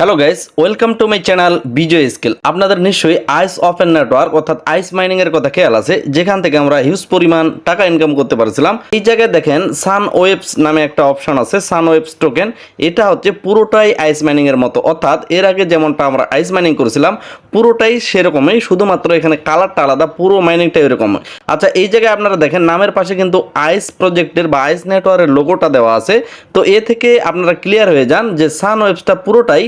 Hello guys, welcome to my channel Vijay skill. আপনাদের নিশ্চয়ই আইস open network অর্থাৎ আইস মাইনিং এর কথা খেয়াল আছে, যেখান থেকে আমরা হিউজ পরিমাণ টাকা ইনকাম করতে পারছিলাম। এই জায়গায় দেখেন সান ওয়েবস নামে একটা অপশন আছে, সান ওয়েবস টোকেন। এটা হচ্ছে পুরোটাই আইস মাইনিং এর মতো, অর্থাৎ এর আগে যেমনটা আমরা আইস মাইনিং করেছিলাম পুরোটাই সেরকমই, শুধুমাত্র এখানে কালারটা আলাদা, পুরো মাইনিংটা এরকম। আচ্ছা, এই জায়গায় আপনারা দেখেন নামের পাশে কিন্তু আইস প্রজেক্টের বা আইস নেটওয়ার্কের লোগোটা দেওয়া আছে। তো এ থেকে আপনারা ক্লিয়ার হয়ে যান যে সান ওয়েবসটা পুরোটাই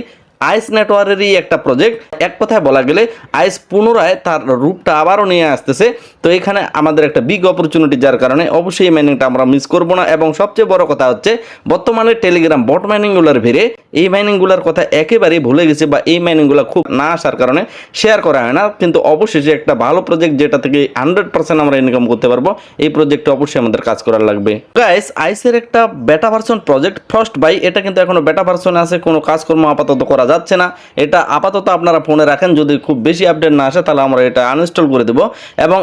আইস নেটওয়ার্কেরই একটা প্রজেক্ট। এক কথায় বলা গেলে আইস পুনরায় তার রূপটা আবারও নিয়ে আসতেছে। তো এখানে আমাদের একটা বিগ অপরচুনিটি, যার কারণে অবশ্যই এই মাইনিংটা আমরা মিস করবো না। এবং সবচেয়ে বড় কথা হচ্ছে বর্তমানে টেলিগ্রাম বট মাইনিংগুলোর ভিড়ে এই মাইনিংগুলোর কথা একেবারেই ভুলে গেছে, বা এই মাইনিংগুলো খুব না আসার কারণে শেয়ার করা হয় না। কিন্তু অবশ্যই যে একটা ভালো প্রজেক্ট যেটা থেকে 100% আমরা ইনকাম করতে পারবো, এই প্রজেক্টে অবশ্যই আমাদের কাজ করার লাগবে। গাইস, আইসের একটা বেটা ভার্সন প্রজেক্ট ফার্স্ট বাই, এটা কিন্তু এখনো বেটা ভার্সনে আছে, কোনো কাজকর্ম আপাতত করা যাচ্ছে না। এটা আপাতত আপনারা ফোনে রাখেন, যদি খুব বেশি আপডেট না আসে তাহলে আমরা এটা আনইনস্টল করে দেব। এবং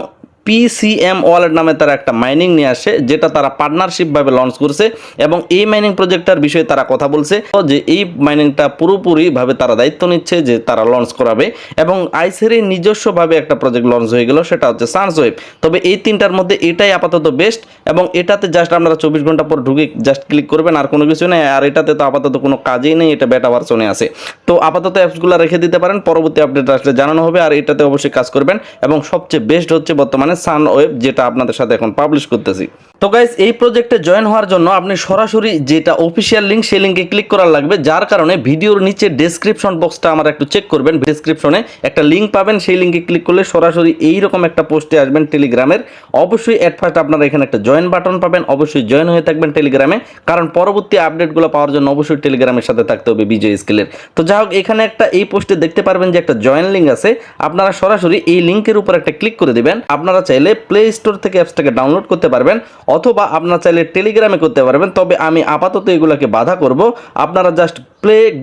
পিসিএম ওয়ালেট নামে তারা একটা মাইনিং নিয়ে আসে, যেটা তারা পার্টনারশিপ ভাবে লঞ্চ করছে। এবং এই মাইনিং প্রজেক্টটার বিষয়ে তারা কথা বলছে যে এই মাইনিংটা পুরোপুরি ভাবে তারা দায়িত্ব নিচ্ছে যে তারা লঞ্চ করাবে। এবং আইসেরই নিজস্বভাবে একটা প্রজেক্ট লঞ্চ হয়ে গেল, সেটা হচ্ছে সানসওয়েব। তবে এই তিনটার মধ্যে এটাই আপাতত বেস্ট। এবং এটাতে জাস্ট আপনারা 24 ঘন্টা পর ঢুকে জাস্ট ক্লিক করবেন, আর কোনো কিছু নেই। আর এটাতে তো আপাতত কোনো কাজই নেই, এটা বেটা ভার্সনে আছে। তো আপাতত অ্যাপসগুলো রেখে দিতে পারেন, পরবর্তী আপডেট আসলে জানানো হবে। আর এটাতে অবশ্যই কাজ করবেন। এবং সবচেয়ে বেস্ট হচ্ছে বর্তমানে সান ওয়েব, যেটা আপনাদের সাথে এখন পাবলিশ করতেছি। তো গাইস, এই প্রজেক্টে জয়েন হওয়ার জন্য আপনি সরাসরি যেটা অফিসিয়াল লিঙ্ক, সেই লিঙ্কে ক্লিক করার লাগবে। যার কারণে ভিডিওর নিচে ডেসক্রিপশন বক্সটা আমার একটু চেক করবেন। ডেসক্রিপশনে একটা লিঙ্ক পাবেন, সেই লিঙ্কে ক্লিক করলে সরাসরি এইরকম একটা পোস্টে আসবেন টেলিগ্রামের। অবশ্যই এট ফার্স্ট আপনারা এখানে একটা জয়েন বাটন পাবেন, অবশ্যই জয়েন হয়ে থাকবেন টেলিগ্রামে, কারণ পরবর্তী আপডেটগুলো পাওয়ার জন্য অবশ্যই টেলিগ্রামের সাথে থাকতে হবে বিজয় স্কিলের। তো যাই হোক, এখানে একটা এই পোস্টে দেখতে পারবেন যে একটা জয়েন লিঙ্ক আছে। আপনারা সরাসরি এই লিঙ্কের উপর একটা ক্লিক করে দিবেন। আপনারা চাইলে প্লে স্টোর থেকে অ্যাপসটাকে ডাউনলোড করতে পারবেন, অথবা আপনারা চাইলে টেলিগ্রামে করতে পারবেন। তবে আমি আপাতত এগুলোকে বাধা করব। আপনারা জাস্ট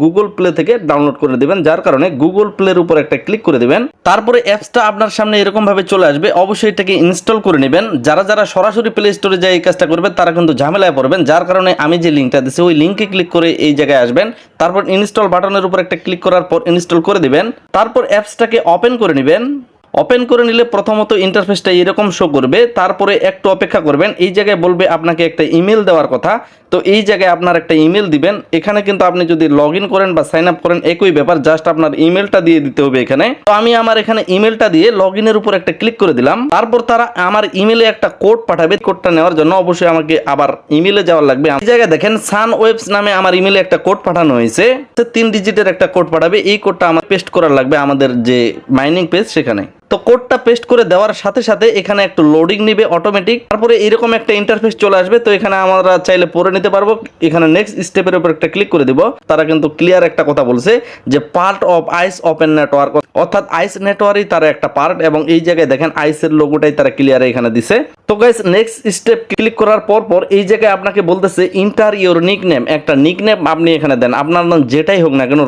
গুগল প্লে থেকে ডাউনলোড করে দিবেন। যার কারণে গুগল প্লের উপর একটা ক্লিক করে দিবেন, তারপরে অ্যাপসটা আপনার সামনে এরকম ভাবে চলে আসবে। অবশ্যই এটাকে ইনস্টল করে নেবেন। যারা যারা সরাসরি প্লে স্টোরে যাই এই কাজটা করবেন, তারা কিন্তু ঝামেলায় পড়বেন। যার কারণে আমি যে লিঙ্কটা দিচ্ছি ওই লিঙ্কে ক্লিক করে এই জায়গায় আসবেন। তারপর ইনস্টল বাটনের উপর একটা ক্লিক করার পর ইনস্টল করে দিবেন। তারপর অ্যাপসটাকে ওপেন করে নেবেন। ওপেন করে নিলে প্রথমত ইন্টারফেসটা এরকম শো করবে। তারপরে একটু অপেক্ষা করবেন। এই জায়গায় বলবে আপনাকে একটা ইমেল দেওয়ার কথা। তো এই জায়গায় আপনার একটা ইমেল দিবেন। এখানে কিন্তু আপনি যদি লগ ইন করেন বা সাইন আপ করেন একই ব্যাপার, জাস্ট আপনার ইমেলটা দিয়ে দিতে হবে এখানে। তো আমি আমার এখানে ইমেলটা দিয়ে লগ ইনের উপর একটা ক্লিক করে দিলাম। তারপর তারা আমার ইমেলে একটা কোড পাঠাবে। কোডটা নেওয়ার জন্য অবশ্যই আমাকে আবার ইমেলে যাওয়ার লাগবে। এই জায়গায় দেখেন সান ওয়েবস নামে আমার ইমেলে একটা কোড পাঠানো হয়েছে। 3 ডিজিটের একটা কোড পাঠাবে। এই কোডটা আমার পেস্ট করার লাগবে আমাদের যে মাইনিং পেজ সেখানে। তো কোডটা পেস্ট করে দেওয়ার সাথে সাথে এখানে একটু লোডিং নিবে অটোমেটিক। তারপরে এরকম একটা ইন্টারফেস চলে আসবে। তো এখানে আমরা চাইলে পড়ে নিতে পারবো। এখানে নেক্সট স্টেপের উপর একটা ক্লিক করে দিব। তারা কিন্তু ক্লিয়ার একটা কথা বলছে যে part of Ice open network, অর্থাৎ আইস নেটওয়ার্কই তারা একটা পার্ট। এবং এই জায়গায় দেখেন আইসের লোগোটাই তারা ক্লিয়ার এখানে দিছে। তো গাইস, নেক্সট স্টেপ ক্লিক করার পর এই জায়গায় আপনাকে বলতেছে ইন্টার ইওর নিকনেম। একটা নিকনেম আপনি এখানে দেন, আপনার নাম যেটাই হোক না কেন।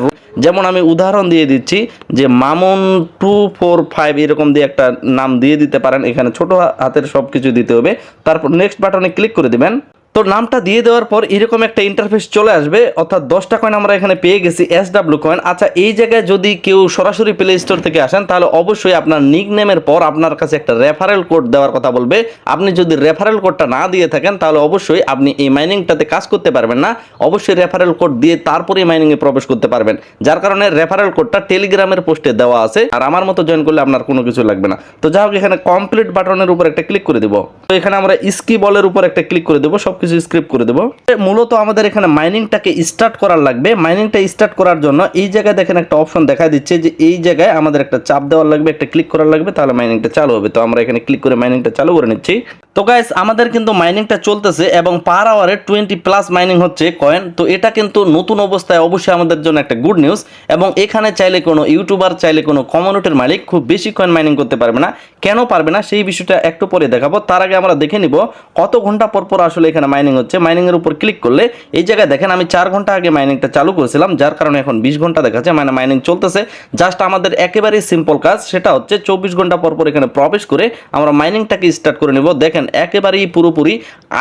যেমন আমি উদাহরণ দিয়ে দিচ্ছি যে মামুন 245 এরকম দিয়ে একটা নাম দিয়ে দিতে পারেন। এখানে ছোট হাতের সব কিছু দিতে হবে। তারপর নেক্সট বাটনে ক্লিক করে দিবেন। তো নামটা দিয়ে দেওয়ার পর এরকম একটা ইন্টারফেস চলে আসবে, অর্থাৎ 10টা কয়েন আমরা এখানে পেয়ে গেছি, SW কয়েন। আচ্ছা, এই জায়গায় যদি কেউ সরাসরি প্লে স্টোর থেকে আসেন, তাহলে অবশ্যই আপনার নিক নেমের পর আপনার কাছে একটা রেফারেল কোড দেওয়ার কথা বলবে। আপনি যদি রেফারেল কোডটা না দিয়ে থাকেন, তাহলে অবশ্যই আপনি এই মাইনিংটাতে কাজ করতে পারবেন না। অবশ্যই রেফারেল কোড দিয়ে তারপরে মাইনিংয়ে প্রবেশ করতে পারবেন। যার কারণে রেফারেল কোডটা টেলিগ্রামের পোস্টে দেওয়া আছে। আর আমার মতো জয়েন করলে আপনার কোনো কিছু লাগবে না। তো যাই হোক, এখানে কমপ্লিট বাটনের উপর একটা ক্লিক করে দিব। তো এখানে আমরা স্কি বলের উপর একটা ক্লিক করে দেবো, সবকিছু স্ক্রিপ্ট করে দেবো। মূলত আমাদের এখানে মাইনিংটাকে স্টার্ট করার লাগবে। মাইনিংটা স্টার্ট করার জন্য এই জায়গায় দেখেন একটা অপশন দেখা দিচ্ছে যে এই জায়গায় আমাদের একটা চাপ দেওয়ার লাগবে, একটা ক্লিক করার লাগবে, তাহলে মাইনিংটা চালু হবে। তো আমরা এখানে ক্লিক করে মাইনিংটা চালু করে নিচ্ছি। তো গাইস, আমাদের কিন্তু মাইনিংটা চলতেছে এবং পার আওয়ারে 20+ মাইনিং হচ্ছে কয়েন। তো এটা কিন্তু নতুন অবস্থায় অবশ্যই আমাদের জন্য একটা গুড নিউজ। এবং এখানে চাইলে কোনো ইউটিউবার, চাইলে কোনো কমিউনিটির মালিক খুব বেশি কয়েন মাইনিং করতে পারবে না। কেন পারবে না সেই বিষয়টা একটু পরে দেখাবো। তার আগে আমরা দেখে নিব কত ঘন্টা পর আসলে এখানে মাইনিং হচ্ছে। মাইনিং এর উপর ক্লিক করলে এই জায়গায় দেখেন আমি 4 ঘন্টা আগে মাইনিংটা চালু করেছিলাম, যার কারণে এখন 20 ঘন্টা দেখাচ্ছে, মানে মাইনিং চলতেছে। জাস্ট আমাদের একেবারে সিম্পল কাজ, সেটা হচ্ছে 24 ঘন্টা পর এখানে প্রবেশ করে আমরা মাইনিংটাকে স্টার্ট করে নিব। দেখেন একেবারেই পুরোপুরি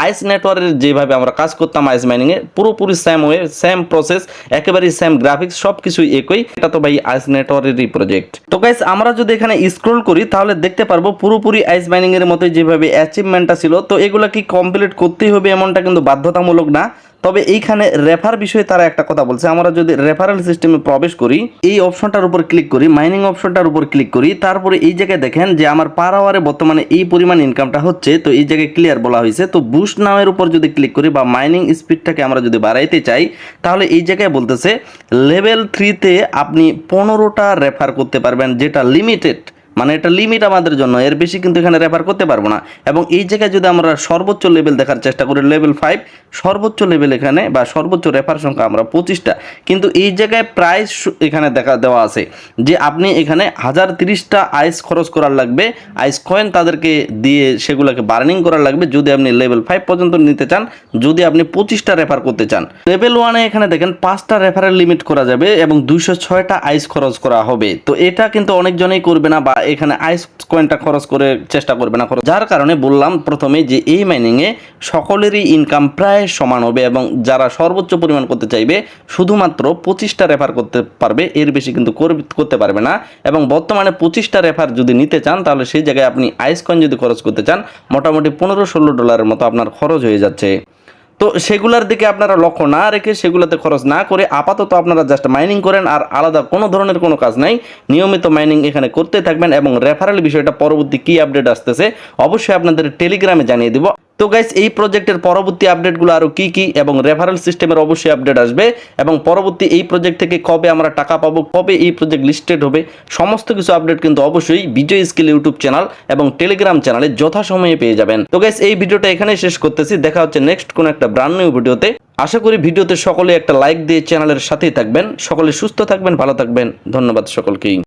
আইস নেটওয়ার্কের যেভাবে আমরা কাজ করতাম আইস মাইনিংয়ে পুরোপুরি সেম ওয়ে সেম প্রসেস একেবারেই সেম গ্রাফিক্স সব কিছুই একই। এটা তো ভাই আইস নেটওয়ার্কেরই প্রজেক্ট। তো গাইস আমরা যদি এখানে স্ক্রল করি তাহলে দেখতে পারবো পুরোপুরি আইস মাইনিংয়ের মতোই যেভাবে অ্যাচিভমেন্টটা ছিল। তো এগুলো কি কমপ্লিট করতেই হবে এমনটা কিন্তু বাধ্যতামূলক না। তবে এইখানে রেফার বিষয়ে তারা একটা কথা বলছে, আমরা যদি রেফারেল সিস্টেমে প্রবেশ করি, এই অপশনটার উপর ক্লিক করি, মাইনিং অপশনটার উপর ক্লিক করি, তারপরে এই জায়গায় দেখেন যে আমার পার আওয়ারে বর্তমানে এই পরিমাণ ইনকামটা হচ্ছে। তো এই জায়গায় ক্লিয়ার বলা হয়েছে। তো বুস্ট নামের উপর যদি ক্লিক করি বা মাইনিং স্পিডটাকে আমরা যদি বাড়াইতে চাই তাহলে এই জায়গায় বলতেছে লেভেল 3-তে আপনি 15টা রেফার করতে পারবেন, যেটা লিমিটেড, মানে এটা লিমিট আমাদের জন্য, এর বেশি কিন্তু এখানে রেফার করতে পারবো না। এবং এই জায়গায় যদি আমরা সর্বোচ্চ লেভেল দেখার চেষ্টা করি লেভেল 5, সর্বোচ্চ লেভেল এখানে বা সর্বোচ্চ রেফার সংখ্যা আমরা 25টা। কিন্তু এই জায়গায় প্রাইস এখানে দেওয়া আছে যে আপনি এখানে 1030টা আইস খরচ করার লাগবে, আইস কয়েন তাদেরকে দিয়ে সেগুলোকে বার্নিং করার লাগবে যদি আপনি লেভেল 5 পর্যন্ত নিতে চান, যদি আপনি 25টা রেফার করতে চান। লেভেল 1-এ এখানে দেখেন 5টা রেফারের লিমিট করা যাবে এবং 206টা আইস খরচ করা হবে। তো এটা কিন্তু অনেকজনেই করবে না বা এখানে আইস কয়েনটা খরচ করে চেষ্টা করবে না, যার কারণে বললাম প্রথমে যে এই মাইনিংয়ে সকলেরই ইনকাম প্রায় সমান হবে এবং যারা সর্বোচ্চ পরিমাণ করতে চাইবে শুধুমাত্র 25টা রেফার করতে পারবে, এর বেশি কিন্তু করতে পারবে না। এবং বর্তমানে 25টা রেফার যদি নিতে চান তাহলে সেই জায়গায় আপনি আইস কয়েন যদি খরচ করতে চান মোটামুটি $15-16 মতো আপনার খরচ হয়ে যাচ্ছে। তো সেগুলোর দিকে আপনারা লক্ষ্য না রেখে সেগুলোতে খরচ না করে আপাতত আপনারা জাস্ট মাইনিং করেন, আর আলাদা কোনো ধরনের কোনো কাজ নাই, নিয়মিত মাইনিং এখানে করতে থাকবেন। এবং রেফারেল বিষয়টা পরবর্তী কি আপডেট আসতেছে অবশ্যই আপনাদের টেলিগ্রামে জানিয়ে দিব। তো গাইস এই প্রজেক্টের পরবর্তী আপডেটগুলো আরও কি এবং রেফারেল সিস্টেমের অবশ্যই আপডেট আসবে এবং পরবর্তী এই প্রজেক্ট থেকে কবে আমরা টাকা পাবো, কবে এই প্রজেক্ট লিস্টেড হবে, সমস্ত কিছু আপডেট কিন্তু অবশ্যই বিজয় স্কিল ইউটিউব চ্যানেল এবং টেলিগ্রাম চ্যানেলে যথাসময়ে পেয়ে যাবেন। তো গাইস এই ভিডিওটা এখানেই শেষ করতেছি, দেখা হচ্ছে নেক্সট কোনো একটা ব্র্যান্ড নিউ ভিডিওতে। আশা করি ভিডিওতে সকলে একটা লাইক দিয়ে চ্যানেলের সাথেই থাকবেন। সকলে সুস্থ থাকবেন, ভালো থাকবেন, ধন্যবাদ সকলকেই।